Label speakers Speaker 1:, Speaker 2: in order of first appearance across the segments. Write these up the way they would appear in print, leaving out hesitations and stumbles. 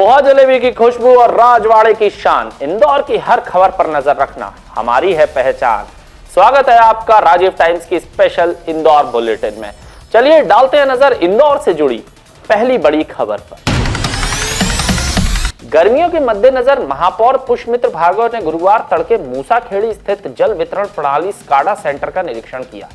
Speaker 1: पोहा जलेबी की खुशबू और राजवाड़े की शान, इंदौर की हर खबर पर नजर रखना हमारी है पहचान। स्वागत है आपका राजीव टाइम्स की स्पेशल इंदौर बुलेटिन में। चलिए डालते हैं नजर इंदौर से जुड़ी पहली बड़ी खबर पर। गर्मियों के मद्देनजर महापौर पुष्पमित्र भार्गव ने गुरुवार तड़के मूसाखेड़ी स्थित जल वितरण प्रणाली स्काडा सेंटर का निरीक्षण किया।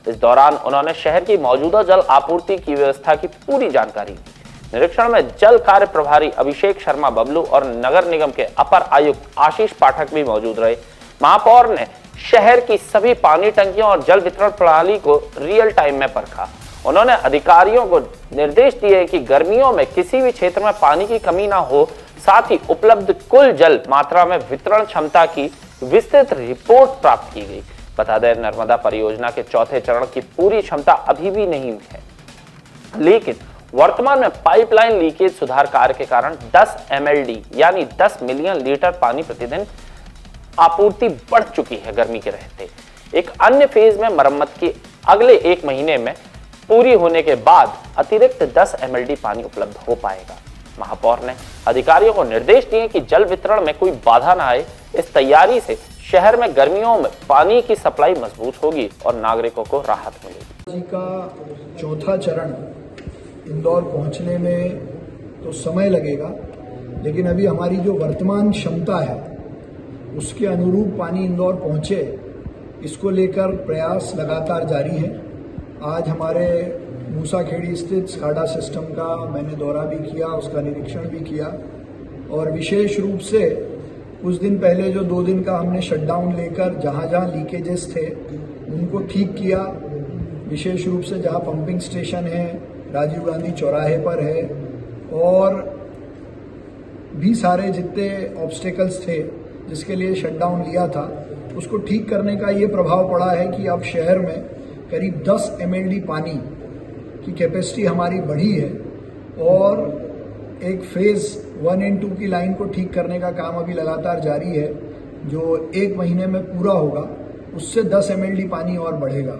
Speaker 1: इस दौरान उन्होंने शहर की मौजूदा जल आपूर्ति की व्यवस्था की पूरी जानकारी दी। निरीक्षण में जल कार्य प्रभारी अभिषेक शर्मा बबलू और नगर निगम के अपर आयुक्त आशीष पाठक भी मौजूद रहे। महापौर ने शहर की सभी पानी टंकियों और जल वितरण प्रणाली को रियल टाइम में परखा। उन्होंने अधिकारियों को निर्देश दिए कि गर्मियों में किसी भी क्षेत्र में पानी की कमी ना हो, साथ ही उपलब्ध कुल जल मात्रा में वितरण क्षमता की विस्तृत रिपोर्ट प्राप्त की गई। बता दें, नर्मदा परियोजना के चौथे चरण की पूरी क्षमता अभी भी नहीं है, लेकिन वर्तमान में पाइपलाइन लीकेज सुधार कार्य के कारण 10 MLD यानी 10 मिलियन लीटर पानी प्रतिदिन आपूर्ति बढ़ चुकी है। गर्मी के रहते एक अन्य फेज में मरम्मत की अगले 1 महीने में पूरी होने के बाद अतिरिक्त 10 MLD पानी उपलब्ध हो पाएगा। महापौर ने अधिकारियों को निर्देश दिए कि जल वितरण में कोई बाधा न आए। इस तैयारी से शहर में गर्मियों में पानी की सप्लाई मजबूत होगी और नागरिकों को राहत मिलेगी।
Speaker 2: जी का चौथा चरण इंदौर पहुंचने में तो समय लगेगा, लेकिन अभी हमारी जो वर्तमान क्षमता है उसके अनुरूप पानी इंदौर पहुंचे, इसको लेकर प्रयास लगातार जारी है। आज हमारे मूसाखेड़ी स्थित स्काडा सिस्टम का मैंने दौरा भी किया, उसका निरीक्षण भी किया और विशेष रूप से कुछ दिन पहले जो 2 दिन का हमने शटडाउन लेकर जहां जहां लीकेजेस थे उनको ठीक किया। विशेष रूप से जहां पंपिंग स्टेशन है, राजीव गांधी चौराहे पर है और भी सारे जितने ऑब्स्टेकल्स थे जिसके लिए शटडाउन लिया था, उसको ठीक करने का ये प्रभाव पड़ा है कि अब शहर में करीब 10 MLD पानी की कैपेसिटी हमारी बढ़ी है और एक फेज 1 और 2 की लाइन को ठीक करने का काम अभी लगातार जारी है, जो 1 महीने में पूरा होगा। उससे 10 MLD पानी और बढ़ेगा।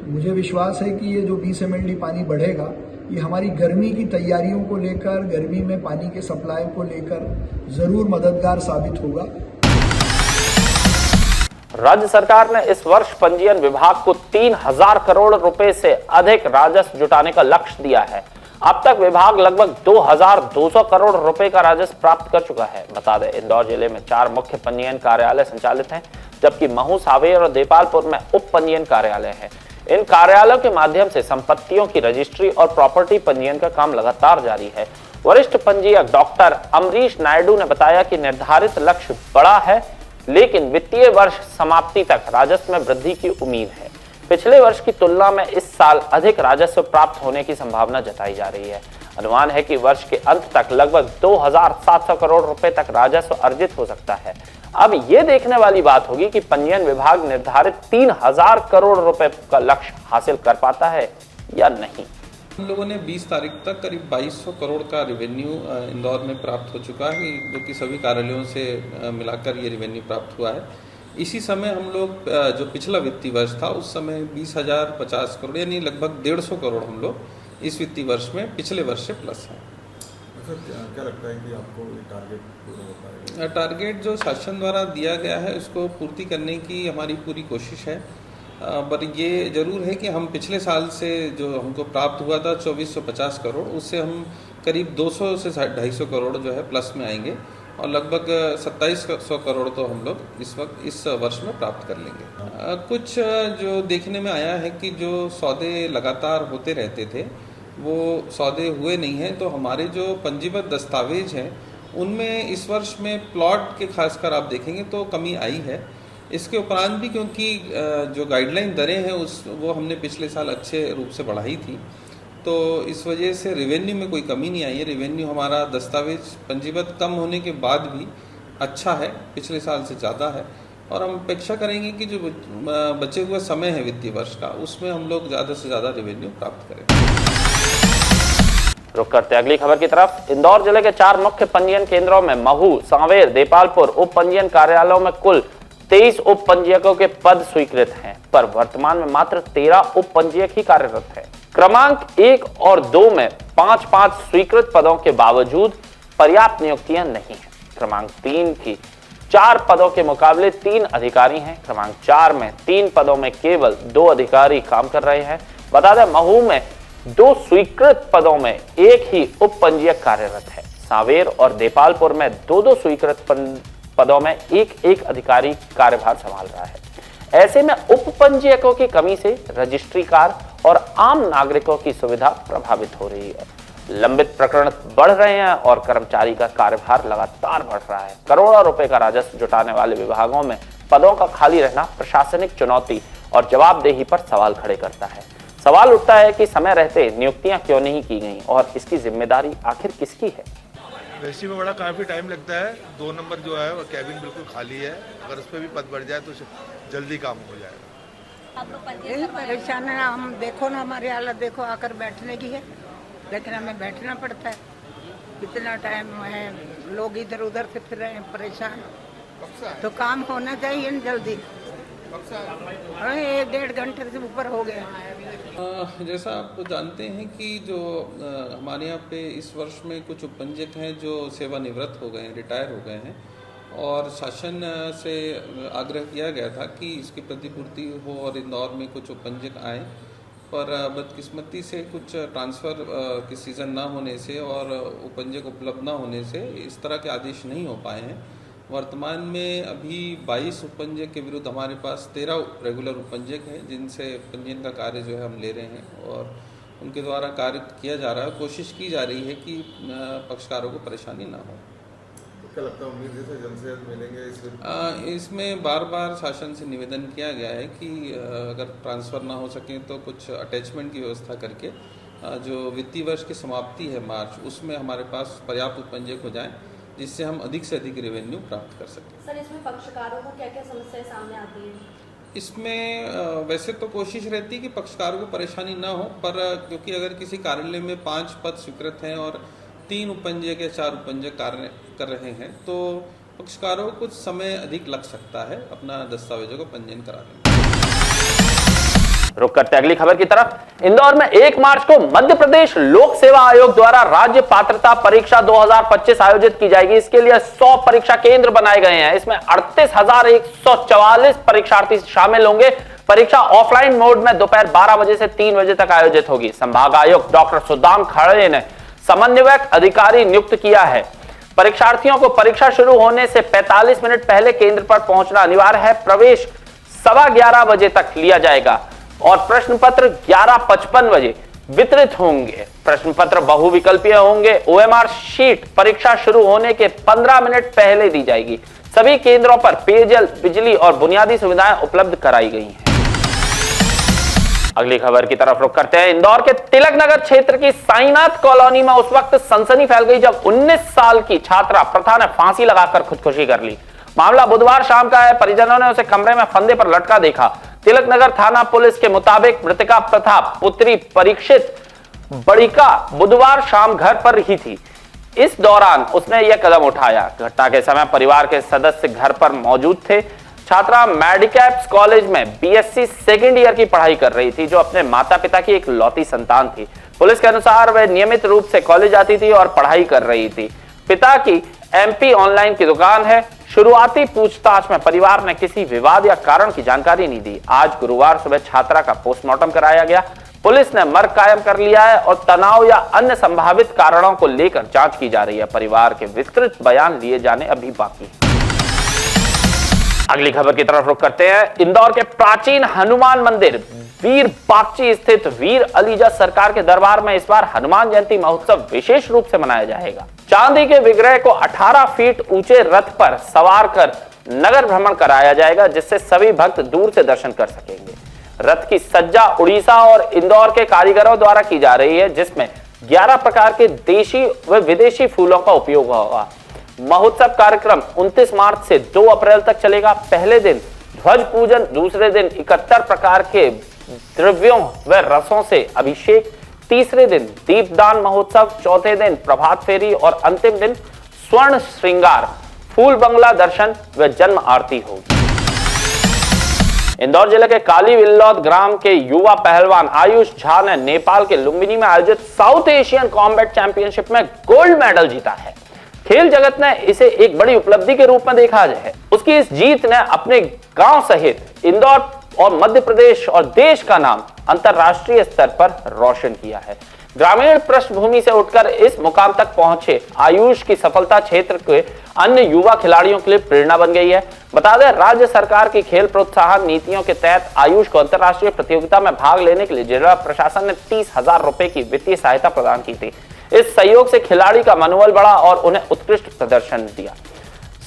Speaker 2: मुझे विश्वास है कि ये जो 20 MLD पानी बढ़ेगा, ये हमारी गर्मी की तैयारियों को लेकर, गर्मी में पानी के सप्लाई को लेकर जरूर मददगार साबित होगा।
Speaker 1: राज्य सरकार ने इस वर्ष पंजीयन विभाग को 3000 करोड़ रुपए से अधिक राजस्व जुटाने का लक्ष्य दिया है। अब तक विभाग लगभग 2200 करोड़ रुपए का राजस्व प्राप्त कर चुका है। बता दें, इंदौर जिले में 4 मुख्य पंजीयन कार्यालय संचालित हैं, जबकि महू, सावेर और देपालपुर में उप पंजीयन कार्यालय हैं। इन कार्यालयों के माध्यम से संपत्तियों की रजिस्ट्री और प्रॉपर्टी पंजीयन का काम लगातार जारी है। वरिष्ठ पंजीयक डॉक्टर अमरीश नायडू ने बताया कि निर्धारित लक्ष्य बड़ा है, लेकिन वित्तीय वर्ष समाप्ति तक राजस्व में वृद्धि की उम्मीद है। पिछले वर्ष की तुलना में इस साल अधिक राजस्व प्राप्त होने की संभावना जताई जा रही है। अनुमान है कि वर्ष के अंत तक लगभग 2700 करोड़ रुपए तक राजस्व अर्जित हो सकता है। अब ये देखने वाली बात होगी कि पंजीयन विभाग निर्धारित 3000 करोड़ रुपए का लक्ष्य हासिल कर पाता है या नहीं।
Speaker 3: हम लोगों ने 20 तारीख तक करीब 2200 करोड़ का रेवेन्यू इंदौर में प्राप्त हो चुका है, जो कि सभी कार्यालयों से मिलाकर ये रेवेन्यू प्राप्त हुआ है। इसी समय हम लोग जो पिछला वित्तीय वर्ष था उस समय 20,050 करोड़ यानी लगभग 150 करोड़ हम लोग इस वित्तीय वर्ष में पिछले वर्ष से प्लस है।
Speaker 4: क्या लगता है कि आपको ये टारगेट पूरा हो पाएगा?
Speaker 3: टारगेट जो शासन द्वारा दिया गया है उसको पूर्ति करने की हमारी पूरी कोशिश है। पर ये जरूर है कि हम पिछले साल से जो हमको प्राप्त हुआ था 2450 करोड़, उससे हम करीब 200 से 250 करोड़ जो है प्लस में आएंगे और लगभग 2700 करोड़ तो हम लोग इस वर्ष में प्राप्त कर लेंगे। कुछ जो देखने में आया है कि जो सौदे लगातार होते रहते थे वो सौदे हुए नहीं हैं, तो हमारे जो पंजीबद्ध दस्तावेज हैं उनमें इस वर्ष में प्लॉट के खासकर आप देखेंगे तो कमी आई है। इसके उपरांत भी क्योंकि जो गाइडलाइन दरें हैं वो हमने पिछले साल अच्छे रूप से बढ़ाई थी, तो इस वजह से रेवेन्यू में कोई कमी नहीं आई है। रेवेन्यू हमारा दस्तावेज पंजीबद्ध कम होने के बाद भी अच्छा है, पिछले साल से ज़्यादा है और हम अपेक्षा करेंगे कि जो बचे हुए समय है वित्तीय वर्ष का, उसमें हम लोग ज़्यादा से ज़्यादा रेवेन्यू प्राप्त करें।
Speaker 1: रुक करते अगली खबर की तरफ। इंदौर जिले के 4 मुख्य पंजीयन केंद्रों में महू, सांवेर, देपालपुर उप पंजीयन कार्यालयों में कुल 23 उप पंजीयकों के पद स्वीकृत हैं, पर वर्तमान में मात्र 13 उप पंजीयक ही कार्यरत हैं। क्रमांक 1 और 2 में 5-5 स्वीकृत पदों के बावजूद पर्याप्त नियुक्तियां नहीं है। क्रमांक 3 की 4 पदों के मुकाबले 3 अधिकारी हैं। क्रमांक 4 में 3 पदों में केवल 2 अधिकारी काम कर रहे हैं। बता दें महू में 2 स्वीकृत पदों में एक ही उप पंजीयक कार्यरत है। सांवेर और देपालपुर में 2-2 स्वीकृत पदों में एक अधिकारी कार्यभार संभाल रहा है। ऐसे में उप पंजीयकों की कमी से रजिस्ट्रीकार और आम नागरिकों की सुविधा प्रभावित हो रही है। लंबित प्रकरण बढ़ रहे हैं और कर्मचारी का कार्यभार लगातार बढ़ रहा है। करोड़ों रुपए का राजस्व जुटाने वाले विभागों में पदों का खाली रहना प्रशासनिक चुनौती और जवाबदेही पर सवाल खड़े करता है। सवाल उठता है कि समय रहते नियुक्तियां क्यों नहीं की गई और इसकी जिम्मेदारी आखिर किसकी है।
Speaker 5: वैसे में बड़ा काफ़ी टाइम लगता है। 2 नंबर जो है वो कैबिन बिल्कुल खाली है, अगर उस पर भी पद बढ़ जाए तो जल्दी काम हो जाएगा।
Speaker 6: यही परेशान है, हम देखो ना हमारी हालत देखो, आकर बैठने की है लेकिन हमें बैठना पड़ता है। कितना टाइम है, लोग इधर उधर से फिर रहे हैं परेशान, तो काम होना चाहिए ना जल्दी। 1-1.5 घंटे से ऊपर हो गया।
Speaker 3: जैसा आप जानते हैं कि जो हमारे यहाँ पे इस वर्ष में कुछ उपपंजीयक हैं जो सेवानिवृत्त हो गए हैं, रिटायर हो गए हैं, और शासन से आग्रह किया गया था कि इसकी प्रतिपूर्ति हो और इंदौर में कुछ उपपंजीयक आए, पर बदकिस्मती से कुछ ट्रांसफ़र की सीज़न ना होने से और उपपंजीयक उपलब्ध ना होने से इस तरह के आदेश नहीं हो पाए हैं। वर्तमान में अभी 22 उपपंजीयक के विरुद्ध हमारे पास 13 रेगुलर उपपंजीयक हैं जिनसे पंजीयन का कार्य जो है हम ले रहे हैं और उनके द्वारा कार्य किया जा रहा है। कोशिश की जा रही है कि पक्षकारों को परेशानी ना हो।
Speaker 4: तो क्या लगता है, उम्मीद है जल्द से जल्द मिलेंगे?
Speaker 3: इसमें बार बार शासन से निवेदन किया गया है कि अगर ट्रांसफ़र ना हो सके तो कुछ अटैचमेंट की व्यवस्था करके जो वित्तीय वर्ष की समाप्ति है मार्च, उसमें हमारे पास पर्याप्त उपपंजीयक हो जाएं जिससे हम अधिक से अधिक रेवेन्यू प्राप्त कर सकें।
Speaker 7: सर, इसमें पक्षकारों को क्या क्या समस्याएं सामने आती हैं?
Speaker 3: इसमें वैसे तो कोशिश रहती है कि पक्षकारों को परेशानी ना हो, पर क्योंकि अगर किसी कार्यालय में 5 पद स्वीकृत हैं और 3 उपपंजीयक या 4 उपपंजीयक कार्य कर रहे हैं तो पक्षकारों को कुछ समय अधिक लग सकता है अपना दस्तावेजों को पंजीयन कराने में।
Speaker 1: रुक करते अगली खबर की तरफ। इंदौर में 1 मार्च को मध्य प्रदेश लोक सेवा आयोग द्वारा राज्य पात्रता परीक्षा 2025 आयोजित की जाएगी। इसके लिए 100 परीक्षा केंद्र बनाए गए हैं। इसमें 38,144 परीक्षार्थी शामिल होंगे। परीक्षा ऑफलाइन मोड में दोपहर 12 बजे से 3 बजे तक आयोजित होगी। संभाग आयुक्त डॉक्टर सुदाम खड़े ने समन्वयक अधिकारी नियुक्त किया है। परीक्षार्थियों को परीक्षा शुरू होने से 45 मिनट पहले केंद्र पर पहुंचना अनिवार्य है। प्रवेश 11:15 बजे तक लिया जाएगा और प्रश्न पत्र 11:55 बजे वितरित होंगे। प्रश्न पत्र बहुविकल्पीय होंगे। ओएमआर शीट परीक्षा शुरू होने के 15 मिनट पहले दी जाएगी। सभी केंद्रों पर पेयजल, बिजली और बुनियादी सुविधाएं उपलब्ध कराई गई हैं। अगली खबर की तरफ रुख करते हैं। इंदौर के तिलक नगर क्षेत्र की साईनाथ कॉलोनी में उस वक्त सनसनी फैल गई जब 19 साल की छात्रा प्रथा ने फांसी लगाकर खुदकुशी कर ली। मामला बुधवार शाम का है। परिजनों ने उसे कमरे में फंदे पर लटका देखा। तिलक नगर थाना पुलिस के मुताबिक मृतका प्रथा पुत्री परीक्षित बड़िका बुधवार शाम घर पर ही थी। इस दौरान उसने यह कदम उठाया। घटना के समय परिवार के सदस्य घर पर मौजूद थे। छात्रा मेडिकैप्स कॉलेज में बीएससी सेकेंड ईयर की पढ़ाई कर रही थी, जो अपने माता पिता की एक लौती संतान थी। पुलिस के अनुसार वह नियमित रूप से कॉलेज आती थी और पढ़ाई कर रही थी। पिता की एमपी ऑनलाइन की दुकान है। शुरुआती पूछताछ में परिवार ने किसी विवाद या कारण की जानकारी नहीं दी। आज गुरुवार सुबह छात्रा का पोस्टमार्टम कराया गया। पुलिस ने मर्ग कायम कर लिया है और तनाव या अन्य संभावित कारणों को लेकर जांच की जा रही है। परिवार के विस्तृत बयान लिए जाने अभी बाकी है। अगली खबर की तरफ रुख करते हैं। इंदौर के प्राचीन हनुमान मंदिर वीर बागची स्थित वीर अलीजा सरकार के दरबार में इस बार हनुमान जयंती महोत्सव विशेष रूप से मनाया जाएगा। चांदी के विग्रह को 18 फीट ऊंचे रथ पर सवार कर नगर भ्रमण कराया जाएगा, जिससे सभी भक्त दूर से दर्शन कर सकेंगे। रथ की सज्जा उड़ीसा और इंदौर के कारीगरों द्वारा की जा रही है, जिसमें 11 प्रकार के देशी व विदेशी फूलों का उपयोग होगा। महोत्सव कार्यक्रम 29 मार्च से 2 अप्रैल तक चलेगा। पहले दिन ध्वज पूजन, दूसरे दिन 71 प्रकार के द्रव्यों व रसों से अभिषेक, तीसरे दिन दीपदान महोत्सव, चौथे दिन प्रभात फेरी और अंतिम दिन स्वर्ण श्रृंगार, फूल बंगला दर्शन व जन्म आरती होगी। इंदौर जिले के काली विल्लौद ग्राम के युवा पहलवान आयुष झा ने नेपाल के लुम्बिनी में आयोजित साउथ एशियन कॉम्बैट चैंपियनशिप में गोल्ड मेडल जीता है। खेल जगत ने इसे एक बड़ी उपलब्धि के रूप में देखा है। उसकी इस जीत ने अपने गांव सहित इंदौर और मध्य प्रदेश और देश का नाम अंतरराष्ट्रीय स्तर पर रोशन किया है। ग्रामीण पृष्ठभूमि से उठकर इस मुकाम तक पहुंचे आयुष की सफलता क्षेत्र के अन्य युवा खिलाड़ियों के लिए प्रेरणा बन गई है। बता दें, राज्य सरकार की खेल प्रोत्साहन नीतियों के तहत आयुष को अंतरराष्ट्रीय प्रतियोगिता में भाग लेने के लिए जिला प्रशासन ने 30,000 रुपए की वित्तीय सहायता प्रदान की थी। इस सहयोग से खिलाड़ी का मनोबल बढ़ा और उन्हें उत्कृष्ट प्रदर्शन दिया।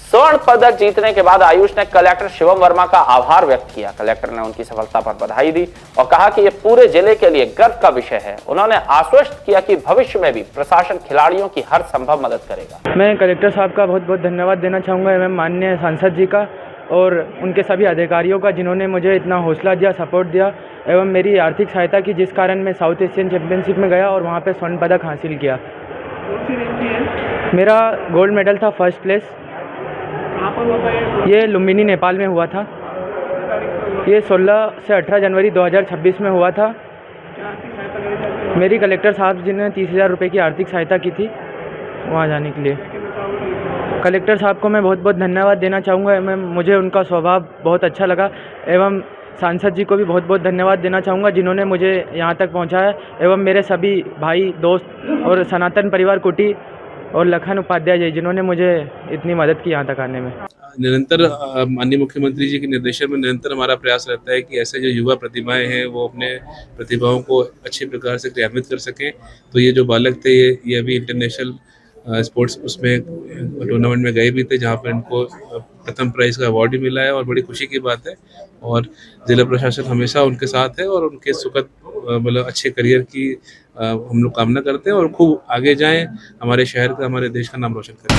Speaker 1: स्वर्ण पदक जीतने के बाद आयुष ने कलेक्टर शिवम वर्मा का आभार व्यक्त किया। कलेक्टर ने उनकी सफलता पर बधाई दी और कहा कि यह पूरे जिले के लिए गर्व का विषय है। उन्होंने आश्वस्त किया कि भविष्य में भी प्रशासन खिलाड़ियों की हर संभव मदद करेगा।
Speaker 8: मैं कलेक्टर साहब का बहुत बहुत धन्यवाद देना चाहूँगा एवं माननीय सांसद जी का और उनके सभी अधिकारियों का, जिन्होंने मुझे इतना हौसला दिया, सपोर्ट दिया एवं मेरी आर्थिक सहायता की, जिस कारण मैं साउथ एशियन चैंपियनशिप में गया और वहाँ पे स्वर्ण पदक हासिल किया। मेरा गोल्ड मेडल था फर्स्ट प्लेस। ये लुम्बिनी नेपाल में हुआ था। ये 16 से 18 जनवरी 2026 में हुआ था। मेरी कलेक्टर साहब जी ने 30,000 रुपये की आर्थिक सहायता की थी वहाँ जाने के लिए। कलेक्टर साहब को मैं बहुत बहुत धन्यवाद देना चाहूँगा। मुझे उनका स्वभाव बहुत अच्छा लगा एवं सांसद जी को भी बहुत बहुत धन्यवाद देना चाहूँगा, जिन्होंने मुझे यहाँ तक पहुँचाया एवं मेरे सभी भाई दोस्त और सनातन परिवार कुटी और लखन उपाध्याय जी, जिन्होंने मुझे इतनी मदद की यहाँ तक आने में।
Speaker 9: निरंतर माननीय मुख्यमंत्री जी के निर्देशन में निरंतर हमारा प्रयास रहता है कि ऐसे जो युवा प्रतिभाएं हैं वो अपने प्रतिभाओं को अच्छे प्रकार से क्रियान्वित कर सकें। तो ये जो बालक थे ये अभी इंटरनेशनल स्पोर्ट्स उसमें टूर्नामेंट में गए भी थे, जहाँ पर इनको प्रथम प्राइज़ का अवार्ड भी मिला है और बड़ी खुशी की बात है। और जिला प्रशासन हमेशा उनके साथ है और उनके सुखद मतलब अच्छे करियर की हम लोग कामना करते हैं और खूब आगे जाएं, हमारे शहर का, हमारे देश का नाम रोशन करें।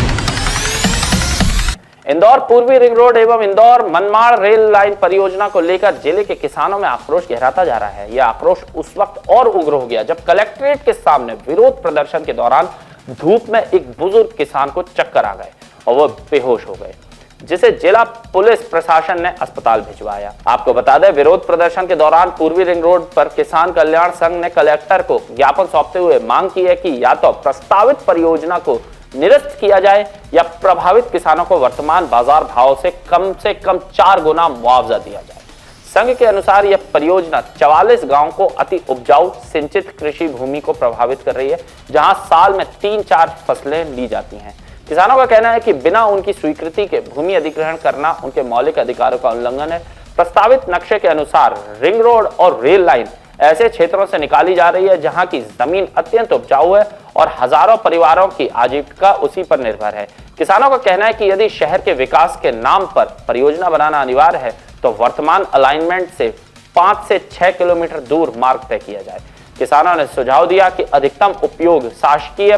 Speaker 1: इंदौर पूर्वी रिंग रोड एवं इंदौर मनमाड़ रेल लाइन परियोजना को लेकर जिले के किसानों में आक्रोश गहराता जा रहा है। यह आक्रोश उस वक्त और उग्र हो गया जब कलेक्ट्रेट के सामने विरोध प्रदर्शन के दौरान धूप में एक बुजुर्ग किसान को चक्कर आ गए और वह बेहोश हो गए, जिसे जिला पुलिस प्रशासन ने अस्पताल भिजवाया। आपको बता दें, विरोध प्रदर्शन के दौरान पूर्वी रिंग रोड पर किसान कल्याण संघ ने कलेक्टर को ज्ञापन सौंपते हुए मांग की है कि या तो प्रस्तावित परियोजना को निरस्त किया जाए या प्रभावित किसानों को वर्तमान बाजार भाव से कम 4 गुना मुआवजा दिया जाए। संघ के अनुसार यह परियोजना 44 गांवों को अति उपजाऊ सिंचित कृषि भूमि को प्रभावित कर रही है, जहां साल में 3-4 फसलें ली जाती हैं। किसानों का कहना है कि बिना उनकी स्वीकृति के भूमि अधिग्रहण करना उनके मौलिक अधिकारों का उल्लंघन है। प्रस्तावित नक्शे के अनुसार रिंग रोड और रेल लाइन ऐसे क्षेत्रों से निकाली जा रही है जहां की जमीन अत्यंत उपजाऊ है और हजारों परिवारों की आजीविका उसी पर निर्भर है। किसानों का कहना है कि यदि शहर के विकास के नाम पर परियोजना बनाना अनिवार्य है तो वर्तमान अलाइनमेंट से 5 से 6 किलोमीटर दूर मार्ग तय किया जाए। किसानों ने सुझाव दिया कि अधिकतम उपयोग शासकीय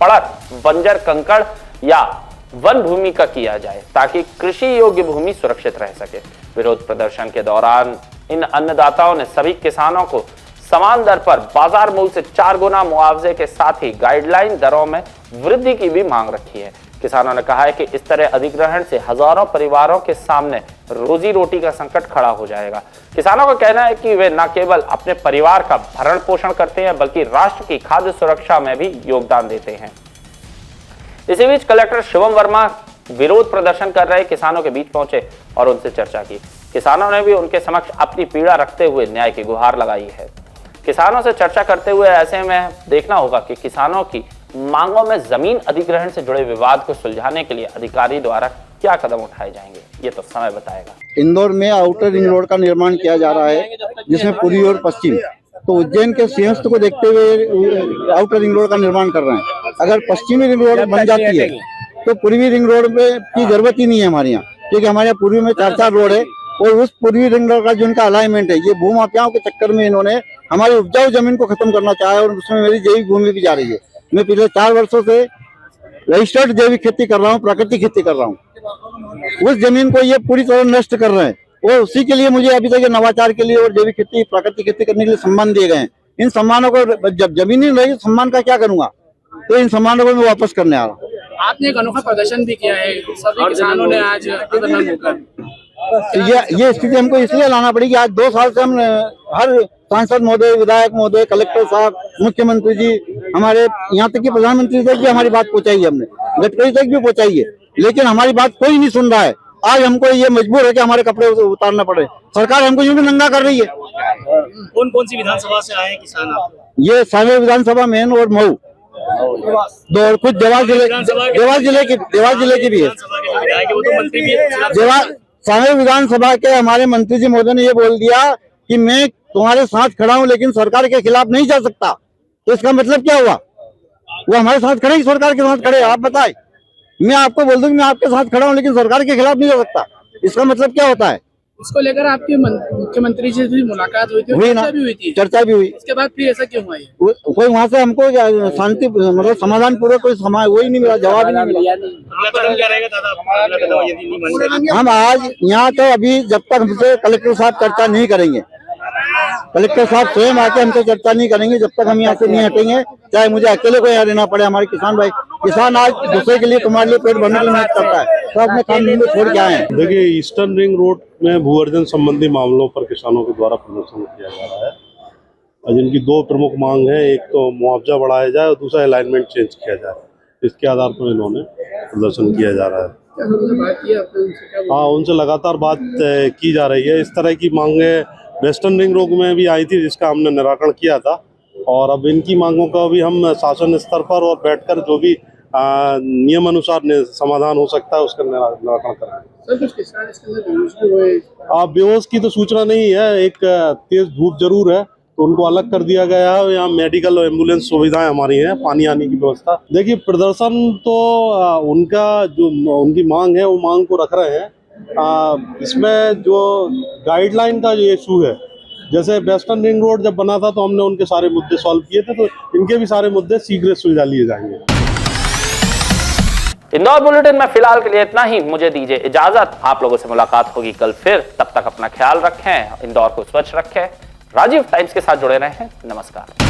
Speaker 1: पड़त, बंजर कंकड़ या वन भूमि का किया जाए ताकि कृषि योग्य भूमि सुरक्षित रह सके। विरोध प्रदर्शन के दौरान इन अन्नदाताओं ने सभी किसानों को समान दर पर बाजार मूल्य से 4 गुना मुआवजे के साथ ही गाइडलाइन दरों में वृद्धि की भी मांग रखी है। किसानों ने कहा है कि इस तरह अधिग्रहण से हजारों परिवारों के सामने रोजी रोटी का संकट खड़ा हो जाएगा। किसानों का कहना है कि वे न केवल अपने परिवार का भरण पोषण करते हैं बल्कि राष्ट्र की खाद्य सुरक्षा में भी योगदान देते हैं। इसी बीच कलेक्टर शिवम वर्मा विरोध प्रदर्शन कर रहे किसानों के बीच पहुंचे और उनसे चर्चा की। किसानों ने भी उनके समक्ष अपनी पीड़ा रखते हुए न्याय की गुहार लगाई है। किसानों से चर्चा करते हुए ऐसे में देखना होगा कि किसानों की मांगों में जमीन अधिग्रहण से जुड़े विवाद को सुलझाने के लिए अधिकारी द्वारा क्या कदम उठाए जाएंगे, ये तो समय बताएगा।
Speaker 10: इंदौर में आउटर रिंग रोड का निर्माण किया जा रहा है, जिसमें पूर्वी और पश्चिम, तो उज्जैन के सिंहस्थ को देखते हुए आउटर रिंग रोड का निर्माण कर रहे हैं। अगर पश्चिमी रिंग रोड बन जाती है तो पूर्वी रिंग रोड में की जरूरत ही नहीं है हमारे यहाँ, क्योंकि हमारे यहाँ पूर्वी में 4 रोड है और उस पूर्वी रिंग रोड का जो उनका अलाइनमेंट है, ये भूमाफियाओं के चक्कर में इन्होंने हमारी उपजाऊ जमीन को खत्म करना चाहा है और उसमें मेरी जैविक भूमि भी जा रही है। मैं पिछले 4 वर्षों से रजिस्टर्ड जैविक खेती कर रहा हूँ, प्राकृतिक खेती कर रहा हूँ। उस जमीन को ये पूरी तरह नष्ट कर रहे हैं और उसी के लिए मुझे अभी तक नवाचार के लिए और जैविक खेती, प्राकृतिक खेती करने के लिए सम्मान दिए गए हैं। इन सम्मानों को जब जमीन नहीं रहेगी सम्मान का क्या करूंगा, तो इन सम्मानों को मैं वापस करने आ रहा हूँ।
Speaker 11: आपने एक अनोखा प्रदर्शन भी किया है, सभी किसानों ने आज
Speaker 10: ये स्थिति हमको इसलिए लाना पड़ी कि आज 2 साल से हम हर सांसद महोदय, विधायक महोदय, कलेक्टर साहब, मुख्यमंत्री जी, हमारे यहाँ तक कि प्रधानमंत्री तक भी हमारी बात पहुंचाई है हमने, गडकरी तक भी पहुंचाइए, लेकिन हमारी बात कोई नहीं सुन रहा है। आज हमको ये मजबूर है कि हमारे कपड़े उतारना पड़े। सरकार हमको यूं भी नंगा कर रही है।
Speaker 11: कौन कौन सी विधानसभा से आए हैं किसान आप?
Speaker 10: ये सांवेर विधानसभा मेन और मऊ दो, और कुछ देवास जिले की भी है।
Speaker 11: वो तो मंत्री भी है।
Speaker 10: सांवेर विधानसभा के हमारे मंत्री जी महोदय ने ये बोल दिया कि मैं तुम्हारे साथ खड़ा हूं लेकिन सरकार के खिलाफ नहीं जा सकता। तो इसका मतलब क्या हुआ? वो हमारे साथ खड़े, सरकार के साथ खड़े? आप बताएं। मैं आपको बोल दूं कि मैं आपके साथ खड़ा हूं लेकिन सरकार के खिलाफ नहीं जा सकता, इसका मतलब क्या होता है?
Speaker 11: इसको लेकर आपके मुख्यमंत्री से भी मुलाकात हुई थी,
Speaker 10: चर्चा भी हुई।
Speaker 11: इसके बाद फिर ऐसा क्यों हुआ?
Speaker 10: कोई वहाँ से हमको शांति मतलब समाधान पूर्वक कोई वही नहीं मिला, जवाब ही नहीं मिला।
Speaker 11: क्या रहेगा दादा?
Speaker 10: हम आज यहाँ तो अभी जब तक हमसे कलेक्टर साहब चर्चा नहीं करेंगे, कलेक्टर साहब स्वयं आके हमसे चर्चा नहीं करेंगे, जब तक हम यहाँ से नहीं हटेंगे, चाहे मुझे अकेले को यहाँ रहना पड़े। हमारे किसान भाई, किसान आज दूसरे के लिए, तुम्हारे लिए पेट भरने के लिए मेहनत करता है, तो अपने काम में छोड़ के आए हैं।
Speaker 12: देखिए, ईस्टर्न रिंग रोड में भूअर्जन संबंधी मामलों पर किसानों के द्वारा प्रदर्शन किया जा रहा है, और जिनकी दो प्रमुख मांग है, एक तो मुआवजा बढ़ाया जाए और दूसरा अलाइनमेंट चेंज किया जाए। इसके आधार पर इन्होंने प्रदर्शन किया जा रहा है। हाँ, उनसे लगातार बात की जा रही है। इस तरह की मांगे वेस्टर्न रिंग रोड में भी आई थी, जिसका हमने निराकरण किया था, और अब इनकी मांगों का भी हम शासन स्तर पर और बैठकर जो भी नियम अनुसार समाधान हो सकता है उसका निराकरण करेंगे। बेहोश की तो सूचना नहीं है, एक तेज धूप जरूर है, तो उनको अलग कर दिया गया है। यहाँ मेडिकल और एम्बुलेंस सुविधाएं हमारी हैं, पानी आने की व्यवस्था। देखिए, प्रदर्शन तो उनका जो उनकी मांग है वो मांग को रख रहे हैं। इसमें जो गाइडलाइन का जो इशू है, जैसे वेस्टर्न रिंग रोड जब बना था तो हमने उनके सारे मुद्दे सॉल्व किए थे, तो इनके भी सारे मुद्दे शीघ्र सुलझा लिए जाएंगे।
Speaker 1: इंदौर बुलेटिन में फिलहाल के लिए इतना ही। मुझे दीजिए इजाजत, आप लोगों से मुलाकात होगी कल फिर। तब तक अपना ख्याल रखें, इंदौर को स्वच्छ रखें। राजीव टाइम्स के साथ जुड़े रहें। नमस्कार।